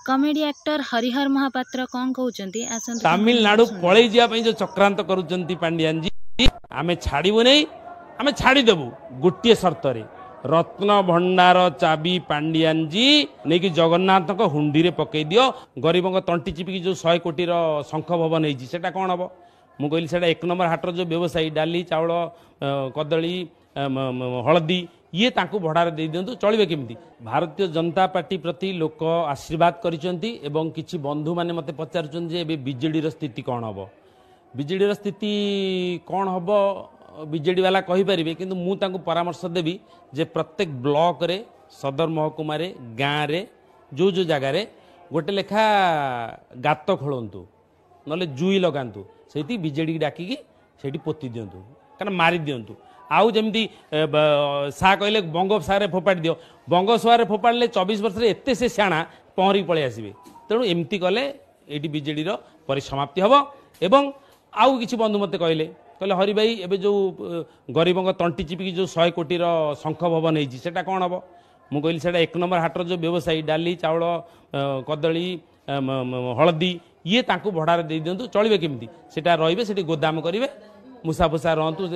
comedy actor Harihar Mahapatra कौन कहउचंती आसंतु तमिलनाडु पळै जिया पई जो चक्रांत करूचंती पांड्यान जी आमे छाड़ीबु नै आमे छाड़ी देबु गोटिए शर्त रे रत्न भंडार चाबी पांड्यान जी नै कि जगन्नाथ को हुंडी रे पकई दियो गरीब को तंटी चिपी जो 100 कोटी रो शंख भवन हेजी सेटा कोन हबो मु कहली सेटा एक नंबर हाटर जो व्यवसायी डाली चावल कदली हलदी ये तांकु भड़ारे दे दिंतु चलिबे केमिति भारतीय जनता पार्टी प्रति लोक आशीर्वाद करिसंती एवं किछि बंधु माने मते पचारुचन जे एबे बीजेडी रो स्थिति कोन हबो बीजेडी रो स्थिति कोन हबो बीजेडी वाला कहि परिबे किंतु मु तांकु परामर्श देबी जे प्रत्येक ब्लॉक रे सदर महकुमा रे गाँ रे जो जो जगह रे गोटे लेखा गात खोलंतु नले जुई लगांतु सेठी बीजेडी डाकी सेठी पोती दियंतु कारण मारी दियंतु आउ जमती सा कहले बंगोपसागर फोपाड़ी दियो बंगोपसागर फोपाड़े 24 वर्ष एत से सियाणा पहरी पलि आसवे तेणु एमती कले ये बीजेडी परिसमाप्ति हम एवं आउ किसी बंधु मत कहले कहले हरि भाई एबे जो गरीब तंटी चिपिकी जो 100 कोटी शंख भवन होती सेटा कौन हम मु कहली सेटा एक नंबर हाटर जो व्यवसायी डाली चावल कदली हलदी ये तांकु भड़ारे दे दिंतु चलिबे केमिति सेटा रहिबे सेठी गोदाम करिवे मुसा फुसा रहतु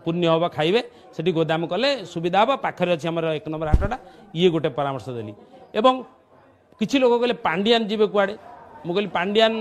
पुण्य हम खाइबे सेठी गोदाम कले सुविधा हम पाखरे अच्छी आम एक नंबर हाटटा ये गोटे परामर्श देली एवं किछि लोक कहले पांड्यान जीवे कुआडे मु कहली पांड्यान